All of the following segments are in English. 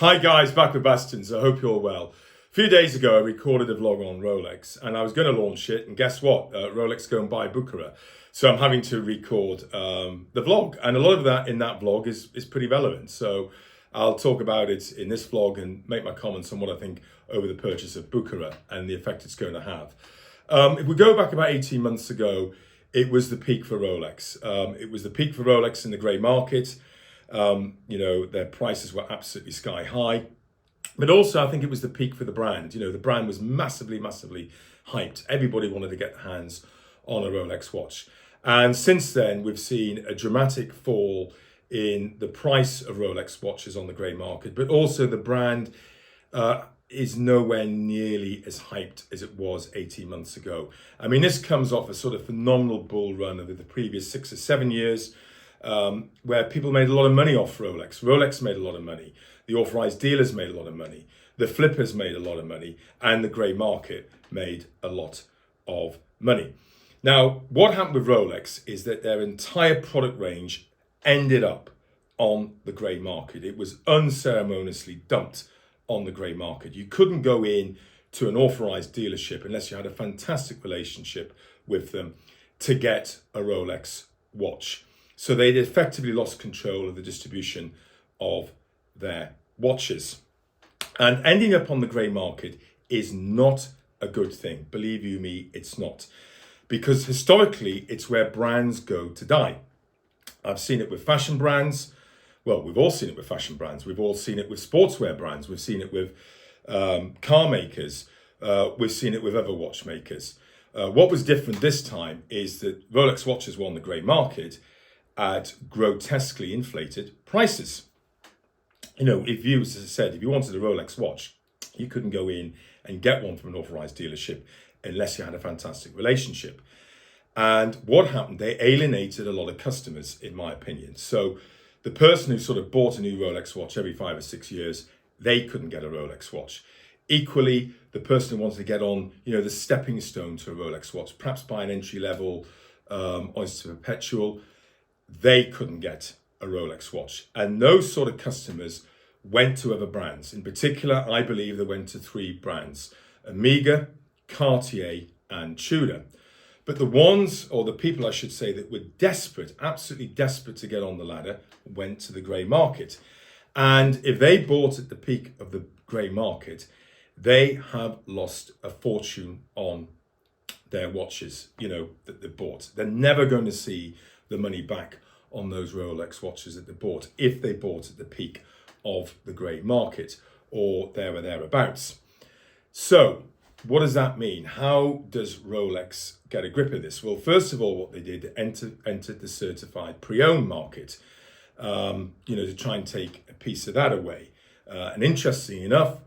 Hi guys, back with Bassington, so I hope you're well. A few days ago I recorded a vlog on Rolex and I was going to launch it, and guess what? Rolex go and buy Bucherer. So I'm having to record the vlog, and a lot of that in that vlog is pretty relevant. So I'll talk about it in this vlog and make my comments on what I think over the purchase of Bucherer and the effect it's going to have. If we go back about 18 months ago, it was the peak for Rolex. It was the peak for Rolex in the grey market. Their prices were absolutely sky high, but also I think it was the peak for the brand. The brand was massively hyped. Everybody wanted to get their hands on a Rolex watch. And since then, we've seen a dramatic fall in the price of Rolex watches on the grey market, but also the brand is nowhere nearly as hyped as it was 18 months ago. I mean, this comes off a sort of phenomenal bull run over the previous 6 or 7 years, where people made a lot of money off Rolex. Rolex made a lot of money. The authorized dealers made a lot of money. The flippers made a lot of money. And the grey market made a lot of money. Now, what happened with Rolex is that their entire product range ended up on the grey market. It was unceremoniously dumped on the grey market. You couldn't go in to an authorized dealership unless you had a fantastic relationship with them to get a Rolex watch. So they'd effectively lost control of the distribution of their watches. And ending up on the grey market is not a good thing. Believe you me, it's not. Because historically, it's where brands go to die. I've seen it with fashion brands. Well, we've all seen it with fashion brands. We've all seen it with sportswear brands. We've seen it with car makers. We've seen it with other watchmakers. What was different this time is that Rolex watches were on the grey market at grotesquely inflated prices. If you, as I said, if you wanted a Rolex watch, you couldn't go in and get one from an authorized dealership unless you had a fantastic relationship. And what happened? They alienated a lot of customers, in my opinion. So the person who sort of bought a new Rolex watch every 5 or 6 years, they couldn't get a Rolex watch. Equally, the person who wanted to get on, the stepping stone to a Rolex watch, perhaps buy an entry level Oyster Perpetual, they couldn't get a Rolex watch. And those sort of customers went to other brands. In particular, I believe they went to 3 brands: Omega, Cartier, and Tudor. But the ones, or the people I should say, that were desperate, absolutely desperate to get on the ladder, went to the grey market. And if they bought at the peak of the grey market, they have lost a fortune on their watches, that they bought. They're never going to see the money back on those Rolex watches that they bought if they bought at the peak of the grey market or there or thereabouts. So what does that mean? How does Rolex get a grip of this? Well, first of all, what they did, entered the certified pre-owned market, to try and take a piece of that away. And interestingly enough,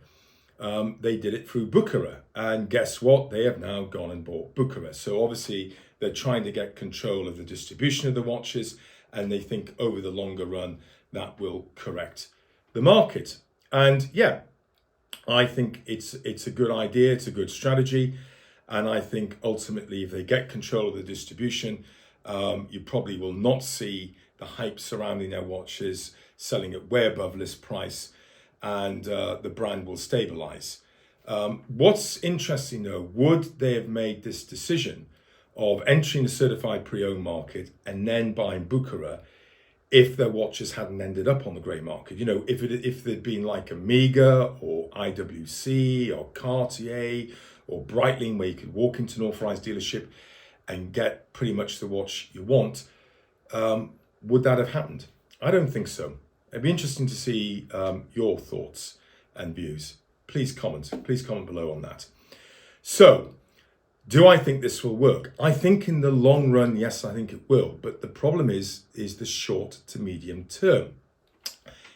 they did it through Bucherer. And guess what? They have now gone and bought Bucherer. So obviously they're trying to get control of the distribution of the watches, and they think over the longer run that will correct the market. And yeah, I think it's a good idea, it's a good strategy, and I think ultimately if they get control of the distribution, you probably will not see the hype surrounding their watches selling at way above list price, and the brand will stabilize. What's interesting though, would they have made this decision of entering the certified pre-owned market and then buying Bucherer if their watches hadn't ended up on the grey market? If they'd been like Omega or IWC or Cartier or Breitling, where you could walk into an authorized dealership and get pretty much the watch you want, would that have happened? I don't think so. It'd be interesting to see your thoughts and views. Please comment below on that. So, do I think this will work? I think in the long run, yes, I think it will. But the problem is the short to medium term.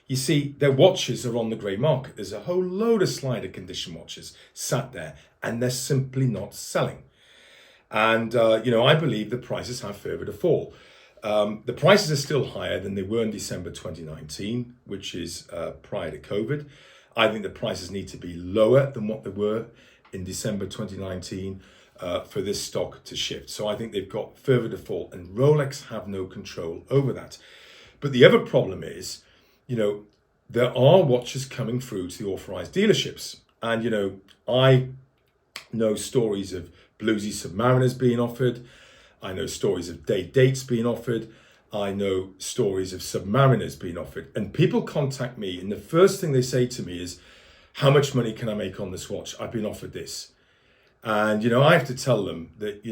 You see, their watches are on the grey market. There's a whole load of slider condition watches sat there, and they're simply not selling. And, I believe the prices have further to fall. The prices are still higher than they were in December 2019, which is prior to COVID. I think the prices need to be lower than what they were in December 2019. For this stock to shift. So I think they've got further to fall, and Rolex have no control over that. But the other problem is, there are watches coming through to the authorized dealerships. And, I know stories of bluesy Submariners being offered. I know stories of dates being offered. I know stories of Submariners being offered. And people contact me, and the first thing they say to me is, how much money can I make on this watch? I've been offered this. And, I have to tell them that,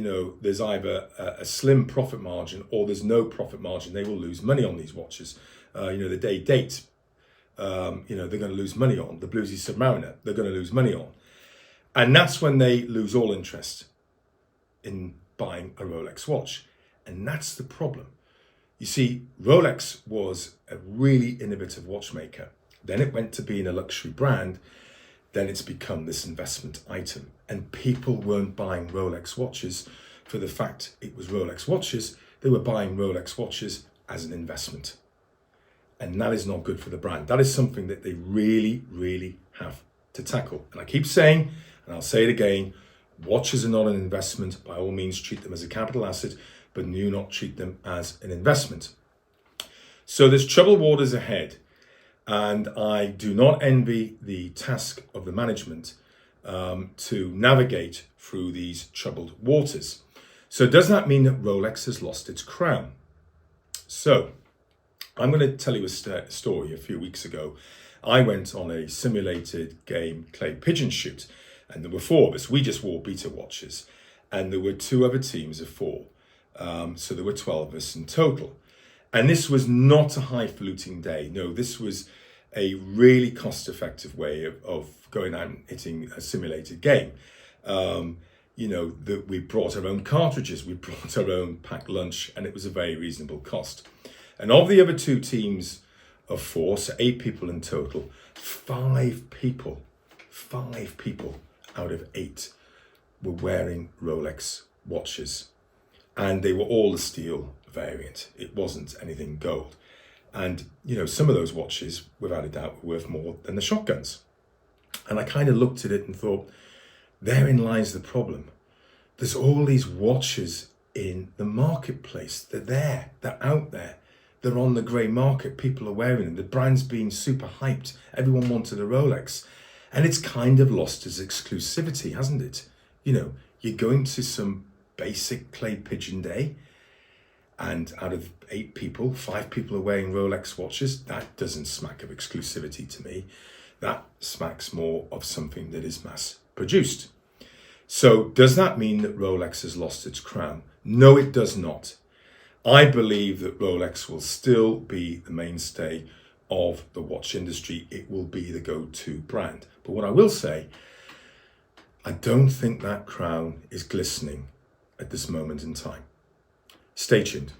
there's either a slim profit margin or there's no profit margin. They will lose money on these watches. The date, they're going to lose money on. The bluesy Submariner, they're going to lose money on. And that's when they lose all interest in buying a Rolex watch. And that's the problem. You see, Rolex was a really innovative watchmaker. Then it went to being a luxury brand. Then it's become this investment item. And people weren't buying Rolex watches for the fact it was Rolex watches. They were buying Rolex watches as an investment. And that is not good for the brand. That is something that they really, really have to tackle. And I keep saying, and I'll say it again, watches are not an investment. By all means, treat them as a capital asset, but do not treat them as an investment. So there's troubled waters ahead. And I do not envy the task of the management to navigate through these troubled waters. So does that mean that Rolex has lost its crown? So I'm going to tell you a story. A few weeks ago, I went on a simulated game clay pigeon shoot, and there were 4 of us. We just wore beta watches, and there were 2 other teams of 4. So there were 12 of us in total. And this was not a highfalutin day. No, this was a really cost-effective way of going out and hitting a simulated game. That we brought our own cartridges, we brought our own packed lunch, and it was a very reasonable cost. And of the other 2 teams of 4, so 8 people in total, 5 people out of 8 were wearing Rolex watches. And they were all the steel variant. It wasn't anything gold. And, some of those watches, without a doubt, were worth more than the shotguns. And I kind of looked at it and thought, therein lies the problem. There's all these watches in the marketplace. They're there. They're out there. They're on the grey market. People are wearing them. The brand's been super hyped. Everyone wanted a Rolex. And it's kind of lost its exclusivity, hasn't it? You're going to some basic clay pigeon day, and out of 8 people, 5 people are wearing Rolex watches. That doesn't smack of exclusivity to me. That smacks more of something that is mass produced. So does that mean that Rolex has lost its crown? No, it does not. I believe that Rolex will still be the mainstay of the watch industry. It will be the go-to brand. But what I will say, I don't think that crown is glistening at this moment in time. Stay tuned.